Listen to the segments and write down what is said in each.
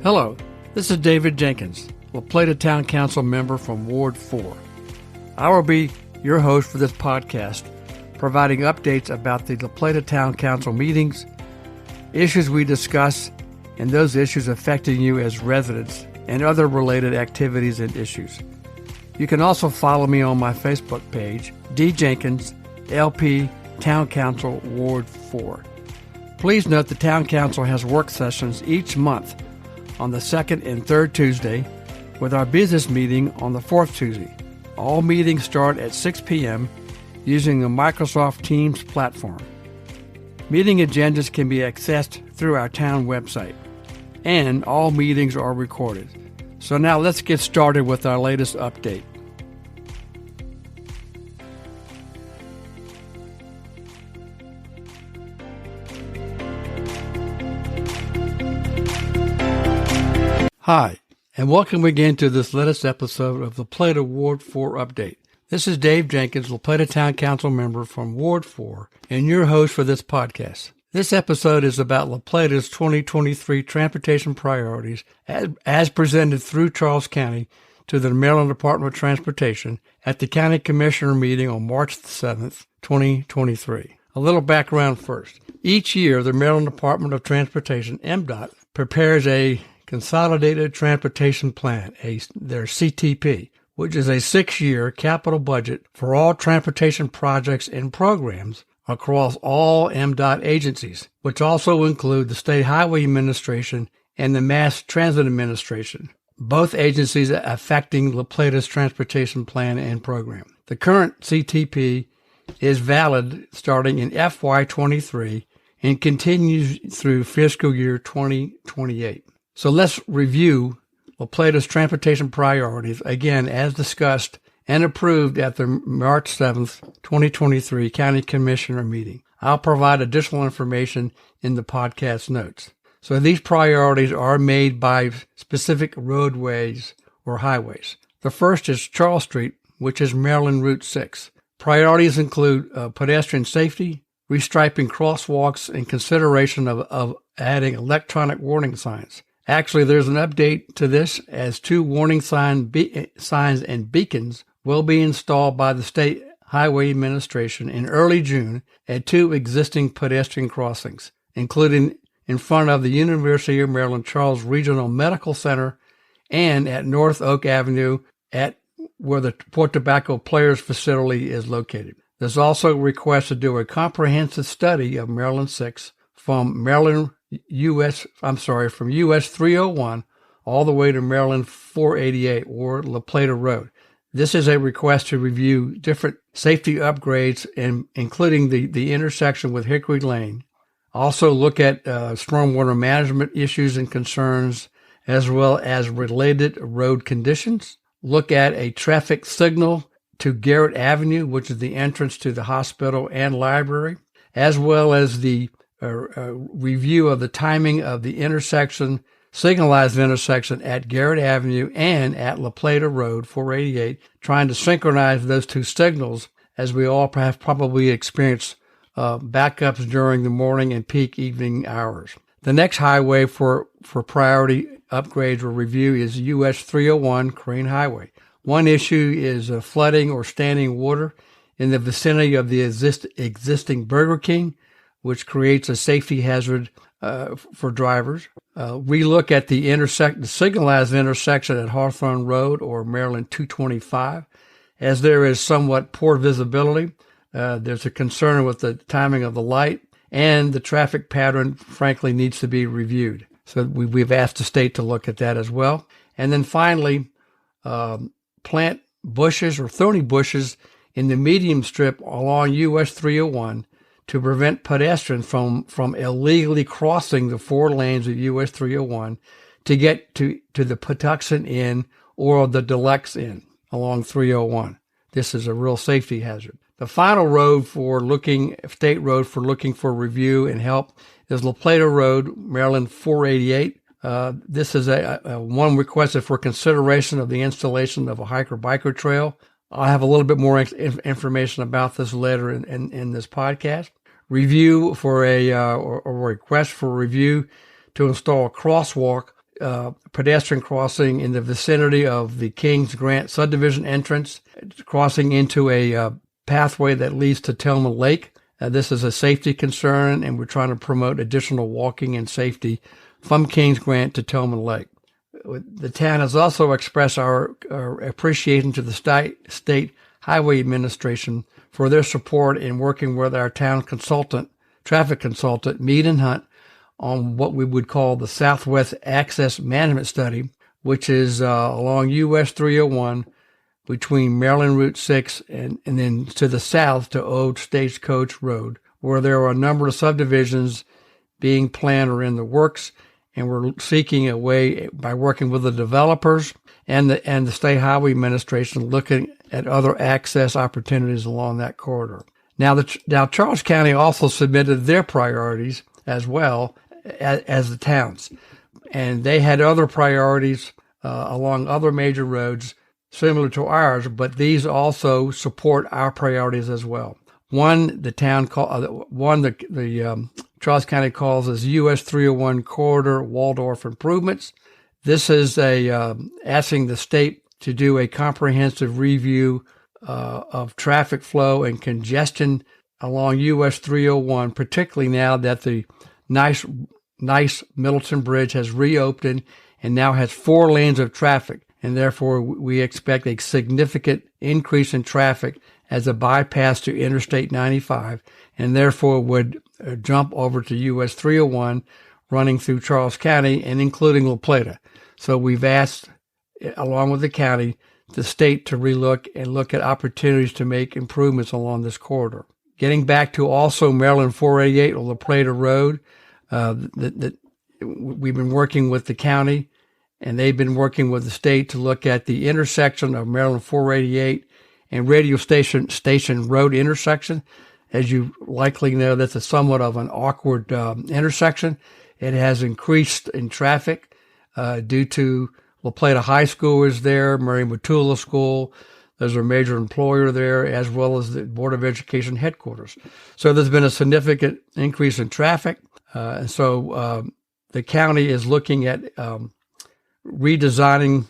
Hello, this is David Jenkins, La Plata Town Council member from Ward 4. I will be your host for this podcast, providing updates about the La Plata Town Council meetings, issues we discuss, and those issues affecting you as residents, and other related activities and issues. You can also follow me on my Facebook page, D. Jenkins, LP, Town Council, Ward 4. Please note the Town Council has work sessions each month on the second and third Tuesday, with our business meeting on the fourth Tuesday. All meetings start at 6 p.m. using the Microsoft Teams platform. Meeting agendas can be accessed through our town website, and all meetings are recorded. So now let's get started with our latest update. Hi, and welcome again to this latest episode of the La Plata Ward 4 Update. This is Dave Jenkins, La Plata Town Council member from Ward 4, and your host for this podcast. This episode is about La Plata's 2023 transportation priorities as presented through Charles County to the Maryland Department of Transportation at the County Commissioner meeting on March 7th, 2023. A little background first. Each year, the Maryland Department of Transportation, MDOT, prepares a Consolidated Transportation Plan, their CTP, which is a 6-year capital budget for all transportation projects and programs across all MDOT agencies, which also include the State Highway Administration and the Mass Transit Administration, both agencies affecting La Plata's transportation plan and program. The current CTP is valid starting in FY23 and continues through fiscal year 2028. So let's review La Plata's transportation priorities, again, as discussed and approved at the March 7th, 2023 County Commissioner meeting. I'll provide additional information in the podcast notes. So these priorities are made by specific roadways or highways. The first is Charles Street, which is Maryland Route 6. Priorities include pedestrian safety, restriping crosswalks, and consideration of adding electronic warning signs. Actually, there's an update to this as 2 warning signs and beacons will be installed by the State Highway Administration in early June at 2 existing pedestrian crossings, including in front of the University of Maryland Charles Regional Medical Center and at North Oak Avenue at where the Port Tobacco Players facility is located. There's also a request to do a comprehensive study of Maryland 6 from US 301 all the way to Maryland 488 or La Plata Road. This is a request to review different safety upgrades, including the intersection with Hickory Lane. Also look at stormwater management issues and concerns, as well as related road conditions. Look at a traffic signal to Garrett Avenue, which is the entrance to the hospital and library, as well as the review of the timing of the signalized intersection at Garrett Avenue and at La Plata Road 488, trying to synchronize those 2 signals as we all have probably experienced backups during the morning and peak evening hours. The next highway for priority upgrades or review is US 301 Crane Highway. One issue is flooding or standing water in the vicinity of the existing Burger King, which creates a safety hazard for drivers. We look at the signalized intersection at Hawthorne Road or Maryland 225, as there is somewhat poor visibility. There's a concern with the timing of the light, and the traffic pattern, frankly, needs to be reviewed. So we've asked the state to look at that as well. And then finally, plant bushes or thorny bushes in the medium strip along US 301 to prevent pedestrians from illegally crossing the 4 lanes of US 301 to get to the Patuxent Inn or the Deluxe Inn along 301. This is a real safety hazard. The final state road for looking for review and help is La Plata Road, Maryland 488. This is a one requested for consideration of the installation of a hiker-biker trail. I'll have a little bit more information about this later in this podcast. Review for or request for review to install a crosswalk pedestrian crossing in the vicinity of the Kings Grant subdivision entrance, crossing into a pathway that leads to Tillman Lake. This is a safety concern, and we're trying to promote additional walking and safety from Kings Grant to Tillman Lake. The town has also expressed our appreciation to the State Highway Administration for their support in working with our town traffic consultant, Mead and Hunt, on what we would call the Southwest Access Management Study, which is along US 301 between Maryland Route 6 and then to the south to Old Stagecoach Road, where there are a number of subdivisions being planned or in the works, and we're seeking a way by working with the developers and the State Highway Administration looking at other access opportunities along that corridor. Now Charles County also submitted their priorities as well as the towns, and they had other priorities along other major roads similar to ours, but these also support our priorities as well. One, the Charles County calls as US 301 Corridor Waldorf Improvements. This is asking the state to do a comprehensive review of traffic flow and congestion along US 301, particularly now that the nice Middleton Bridge has reopened and now has 4 lanes of traffic, and therefore we expect a significant increase in traffic as a bypass to Interstate 95, and therefore would jump over to US 301 running through Charles County and including La Plata. So we've asked, along with the county, the state to look at opportunities to make improvements along this corridor. Getting back to also Maryland 488 or La Plata Road, we've been working with the county, and they've been working with the state to look at the intersection of Maryland 488 and Radio Station Road intersection. As you likely know, that's a somewhat of an awkward intersection. It has increased in traffic due to La Plata High School is there, Mary Matula School. There's a major employer there, as well as the Board of Education headquarters. So there's been a significant increase in traffic. And so the county is looking at redesigning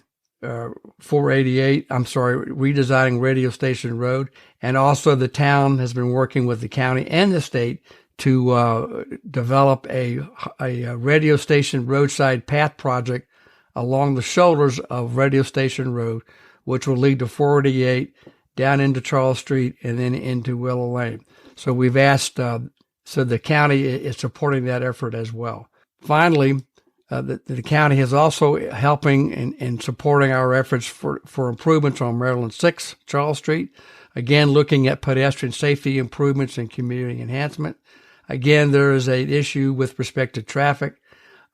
redesigning Radio Station Road. And also the town has been working with the county and the state to develop a radio station roadside path project along the shoulders of Radio Station Road, which will lead to 488 down into Charles Street and then into Willow Lane. So we've asked, so the county is supporting that effort as well. Finally, the county is also helping and supporting our efforts for improvements on Maryland 6, Charles Street. Again, looking at pedestrian safety improvements and community enhancement. Again, there is an issue with respect to traffic,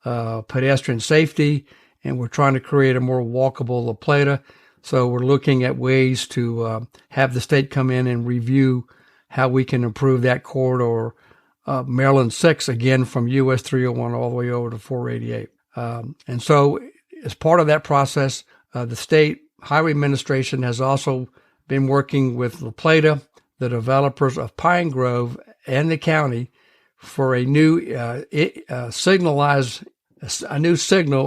pedestrian safety, and we're trying to create a more walkable La Plata. So we're looking at ways to have the state come in and review how we can improve that corridor, Maryland 6, again, from US 301 all the way over to 488. And so as part of that process, the State Highway Administration has also been working with La Plata, the developers of Pine Grove, and the county for a new signal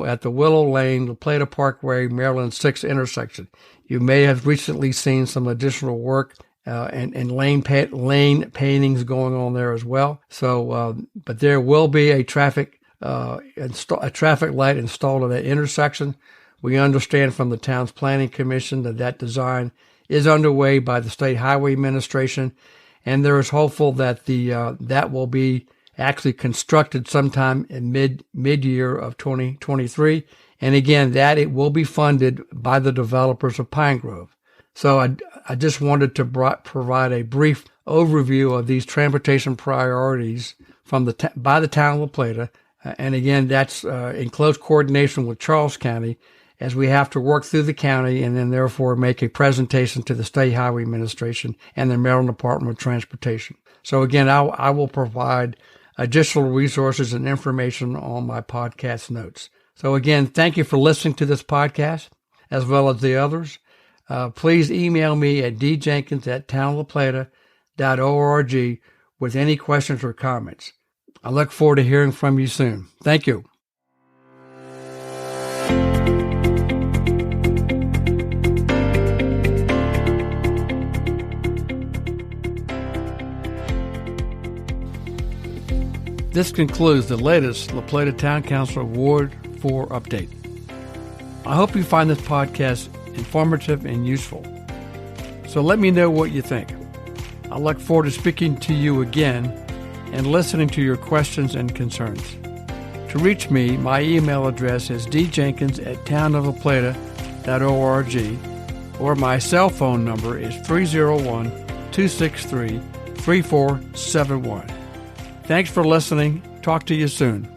at the Willow Lane, La Plata Parkway, Maryland 6 intersection. You may have recently seen some additional work and lane paintings going on there as well. So, but there will be a traffic light installed at that intersection. We understand from the town's planning commission that design is underway by the State Highway Administration, and there is hopeful that that will be actually constructed sometime in mid-year of 2023. And again, that it will be funded by the developers of Pine Grove. So I just wanted to provide a brief overview of these transportation priorities by the town of La Plata. And again, that's in close coordination with Charles County, as we have to work through the county and then therefore make a presentation to the State Highway Administration and the Maryland Department of Transportation. So again, I will provide additional resources and information on my podcast notes. So again, thank you for listening to this podcast, as well as the others. Please email me at djenkins@townoflaplata.org with any questions or comments. I look forward to hearing from you soon. Thank you. This concludes the latest La Plata Town Council Ward 4 update. I hope you find this podcast informative and useful. So let me know what you think. I look forward to speaking to you again and listening to your questions and concerns. To reach me, my email address is djenkins@townoflaplata.org, or my cell phone number is 301-263-3471. Thanks for listening. Talk to you soon.